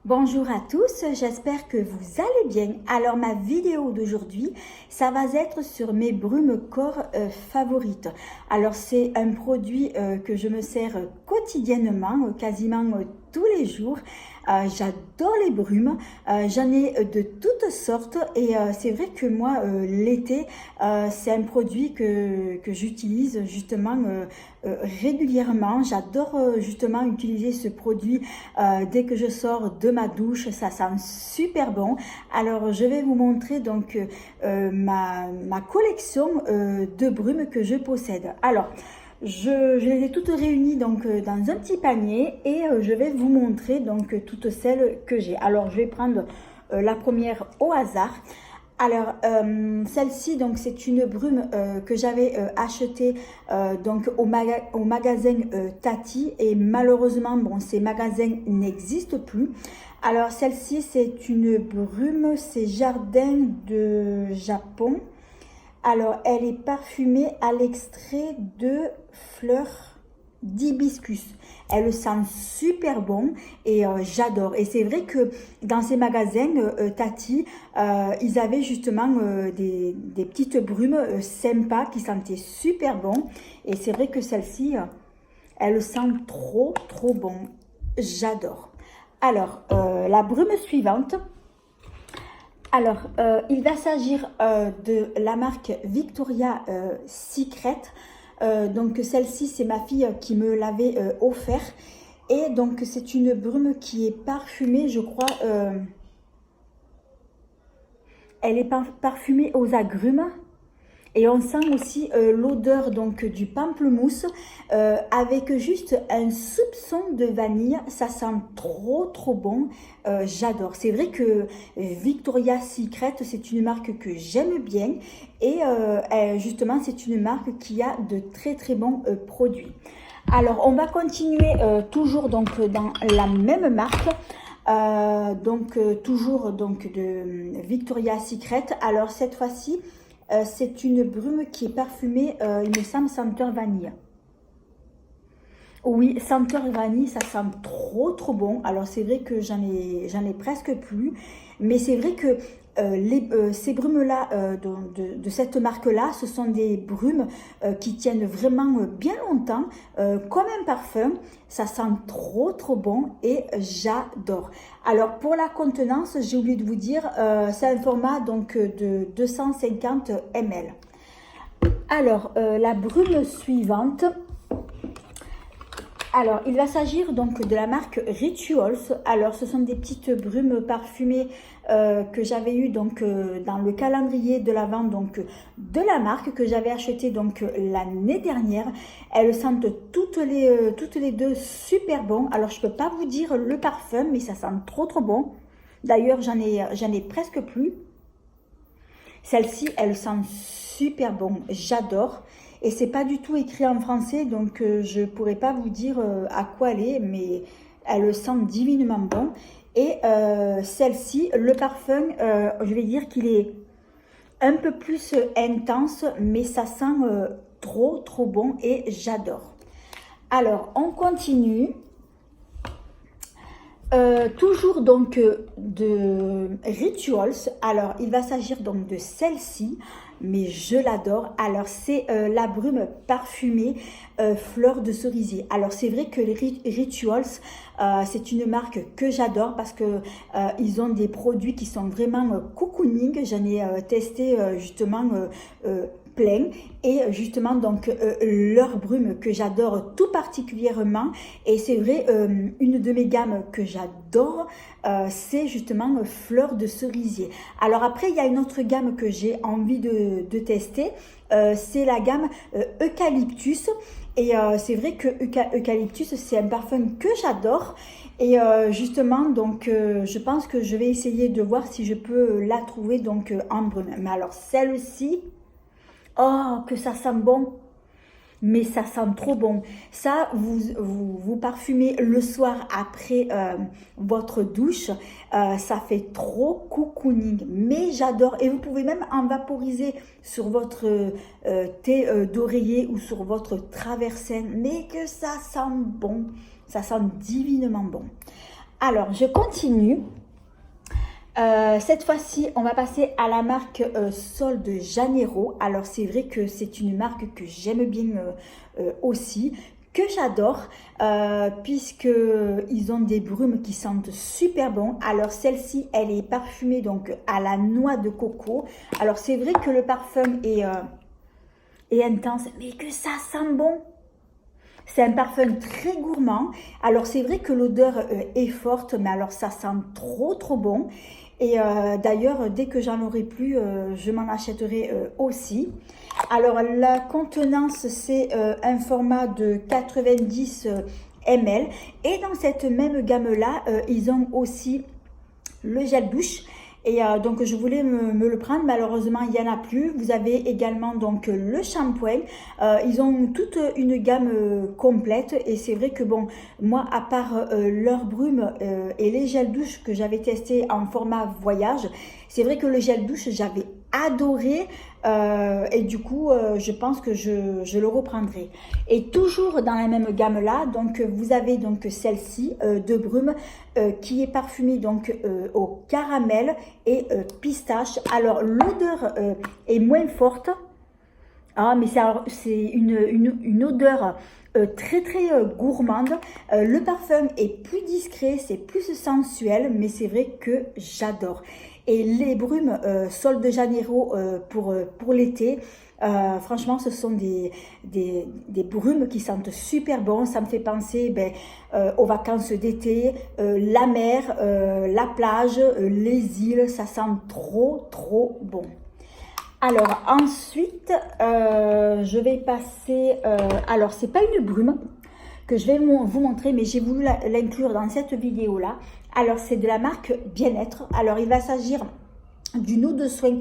Bonjour à tous, j'espère que vous allez bien. Alors ma vidéo d'aujourd'hui, ça va être sur mes brumes corps favorites. Alors c'est un produit que je me sers quotidiennement, quasiment tous les jours. J'adore les brumes, j'en ai de toutes sortes et c'est vrai que moi l'été c'est un produit que j'utilise justement régulièrement. J'adore justement utiliser ce produit dès que je sors de ma douche, ça sent super bon. Alors je vais vous montrer donc ma collection de brumes que je possède. Alors je les ai toutes réunies donc dans un petit panier et je vais vous montrer donc toutes celles que j'ai. Alors je vais prendre la première au hasard. Alors celle-ci donc c'est une brume que j'avais achetée donc au magasin Tati et malheureusement bon ces magasins n'existent plus. Alors celle-ci c'est une brume, c'est Jardin de Japon. Alors, elle est parfumée à l'extrait de fleurs d'hibiscus. Elle sent super bon et j'adore. Et c'est vrai que dans ces magasins Tati, ils avaient justement des petites brumes sympas qui sentaient super bon. Et c'est vrai que celle-ci, elle sent trop bon. J'adore. Alors, la brume suivante. Alors, il va s'agir de la marque Victoria's Secret. Donc, celle-ci, c'est ma fille qui me l'avait offert. Et donc, c'est une brume qui est parfumée, je crois. Elle est parfumée aux agrumes. Et on sent aussi l'odeur donc du pamplemousse avec juste un soupçon de vanille. Ça sent trop bon. J'adore. C'est vrai que Victoria's Secret, c'est une marque que j'aime bien. Et justement, c'est une marque qui a de très bons produits. Alors, on va continuer toujours donc dans la même marque. Toujours donc de Victoria's Secret. Alors, cette fois-ci, c'est une brume qui est parfumée, il me semble, senteur vanille. Oui, senteur vanille, ça sent trop bon. Alors c'est vrai que j'en ai presque plus. Mais c'est vrai que ces brumes-là, de cette marque-là, ce sont des brumes qui tiennent vraiment bien longtemps, comme un parfum. Ça sent trop bon et j'adore. Alors pour la contenance, j'ai oublié de vous dire, c'est un format donc de 250 ml. Alors la brume suivante. Alors, il va s'agir donc de la marque Rituals. Alors, ce sont des petites brumes parfumées que j'avais eues donc dans le calendrier de l'Avent donc de la marque que j'avais acheté donc l'année dernière. Elles sentent toutes les deux super bon. Alors, je peux pas vous dire le parfum, mais ça sent trop bon. D'ailleurs, j'en ai presque plus. Celle-ci, elle sent super bon. J'adore. Et c'est pas du tout écrit en français, donc je pourrais pas vous dire à quoi elle est, mais elle sent divinement bon. Et celle-ci, le parfum, je vais dire qu'il est un peu plus intense, mais ça sent trop bon et j'adore. Alors, on continue. Toujours donc de Rituals. Alors, il va s'agir donc de celle-ci, mais je l'adore. Alors, c'est la brume parfumée fleur de cerisier. Alors, c'est vrai que les Rituals, c'est une marque que j'adore parce que ils ont des produits qui sont vraiment cocooning. J'en ai testé justement plein et justement donc leur brume que j'adore tout particulièrement et c'est vrai une de mes gammes que j'adore c'est justement fleur de cerisier. Alors après il y a une autre gamme que j'ai envie de tester, c'est la gamme Eucalyptus et c'est vrai que Eucalyptus c'est un parfum que j'adore. Et justement, donc, je pense que je vais essayer de voir si je peux la trouver donc en brume. Mais alors celle-ci, oh, que ça sent bon, mais ça sent trop bon. Ça, vous parfumez le soir après votre douche. Ça fait trop cocooning, mais j'adore. Et vous pouvez même en vaporiser sur votre thé d'oreiller ou sur votre traversin. Mais que ça sent bon, ça sent divinement bon. Alors, je continue. Cette fois-ci, on va passer à la marque Sol de Janeiro. Alors, c'est vrai que c'est une marque que j'aime bien aussi, que j'adore, puisqu'ils ont des brumes qui sentent super bon. Alors, celle-ci, elle est parfumée donc à la noix de coco. Alors, c'est vrai que le parfum est intense, mais que ça sent bon. C'est un parfum très gourmand. Alors, c'est vrai que l'odeur est forte, mais alors ça sent trop bon. Et d'ailleurs, dès que j'en aurai plus, je m'en achèterai aussi. Alors, la contenance, c'est un format de 90 ml. Et dans cette même gamme-là, ils ont aussi le gel douche. Et donc, je voulais me le prendre. Malheureusement, il n'y en a plus. Vous avez également donc le shampoing. Ils ont toute une gamme complète. Et c'est vrai que, bon, moi, à part leur brume et les gels douche que j'avais testé en format voyage, c'est vrai que le gel douche, j'avais adoré. Et du coup, je pense que je le reprendrai. Et toujours dans la même gamme là, donc vous avez donc celle-ci de brume qui est parfumée donc au caramel et pistache. Alors l'odeur est moins forte, mais c'est une odeur très gourmande. Le parfum est plus discret, c'est plus sensuel, mais c'est vrai que j'adore. Et les brumes Sol de Janeiro pour l'été, franchement, ce sont des brumes qui sentent super bon. Ça me fait penser aux vacances d'été, la mer, la plage, les îles. Ça sent trop bon. Alors ensuite, je vais passer... alors, c'est pas une brume que je vais vous montrer, mais j'ai voulu l'inclure dans cette vidéo-là. Alors, c'est de la marque Bien-être. Alors, il va s'agir d'une eau de soin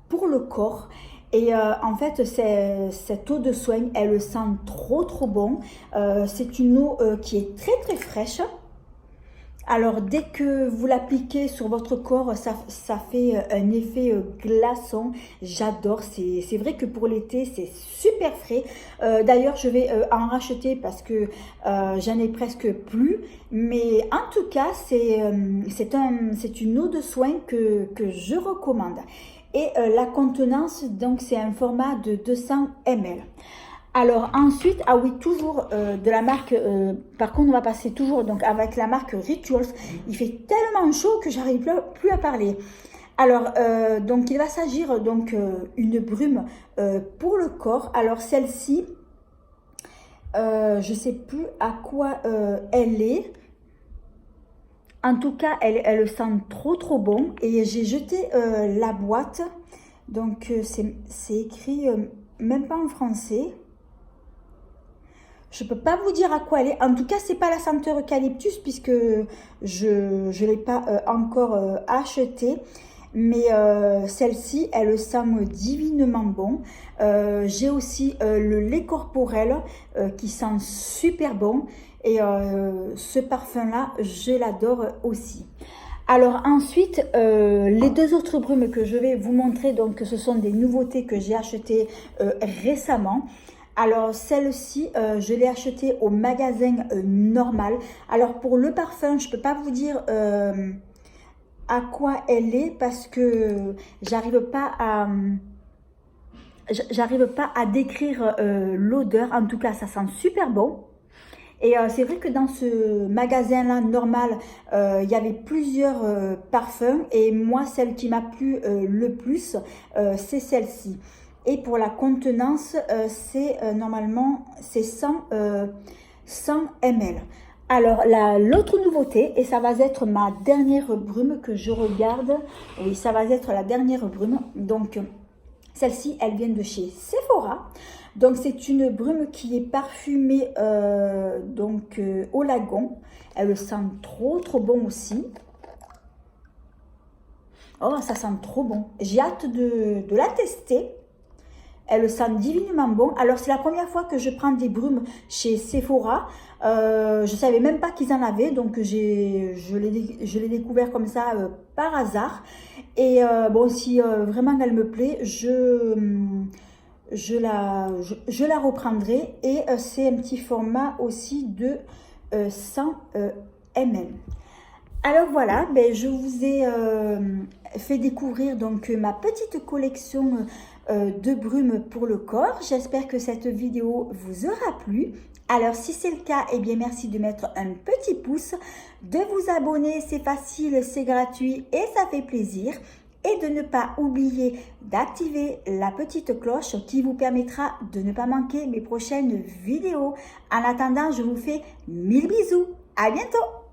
pour le corps. Et en fait, cette eau de soin, elle sent trop bon. C'est une eau qui est très fraîche. Alors, dès que vous l'appliquez sur votre corps, ça fait un effet glaçon. J'adore. C'est vrai que pour l'été, c'est super frais. D'ailleurs, je vais en racheter parce que j'en ai presque plus. Mais en tout cas, c'est une eau de soin que je recommande. Et la contenance, donc, c'est un format de 200 ml. Alors ensuite, ah oui, toujours de la marque, par contre on va passer toujours donc avec la marque Rituals. Il fait tellement chaud que j'arrive plus à parler. Alors, donc il va s'agir donc une brume pour le corps. Alors celle-ci, je ne sais plus à quoi elle est. En tout cas, elle sent trop bon. Et j'ai jeté la boîte. Donc c'est écrit même pas en français. Je ne peux pas vous dire à quoi elle est. En tout cas, ce n'est pas la senteur eucalyptus puisque je ne l'ai pas encore achetée. Mais celle-ci, elle sent divinement bon. J'ai aussi le lait corporel qui sent super bon. Et ce parfum-là, je l'adore aussi. Alors ensuite, les deux autres brumes que je vais vous montrer, donc ce sont des nouveautés que j'ai achetées récemment. Alors celle-ci, je l'ai achetée au magasin normal. Alors pour le parfum, je ne peux pas vous dire à quoi elle est parce que j'arrive pas à décrire l'odeur. En tout cas, ça sent super bon. Et c'est vrai que dans ce magasin-là normal, il y avait plusieurs parfums. Et moi, celle qui m'a plu le plus, c'est celle-ci. Et pour la contenance, c'est normalement 100 ml. Alors, l'autre nouveauté, et ça va être ma dernière brume que je regarde. Oui, ça va être la dernière brume. Donc, celle-ci, elle vient de chez Sephora. Donc, c'est une brume qui est parfumée au lagon. Elle sent trop bon aussi. Oh, ça sent trop bon. J'ai hâte de la tester. Elle sent divinement bon. Alors, c'est la première fois que je prends des brumes chez Sephora. Je ne savais même pas qu'ils en avaient. Donc, je l'ai découvert comme ça par hasard. Et bon, si vraiment elle me plaît, je la reprendrai. Et c'est un petit format aussi de 100 ml. Alors voilà, ben, je vous ai fait découvrir donc ma petite collection de brumes pour le corps. J'espère que cette vidéo vous aura plu. Alors si c'est le cas, eh bien merci de mettre un petit pouce, de vous abonner, c'est facile, c'est gratuit et ça fait plaisir. Et de ne pas oublier d'activer la petite cloche qui vous permettra de ne pas manquer mes prochaines vidéos. En attendant, je vous fais 1000 bisous. À bientôt!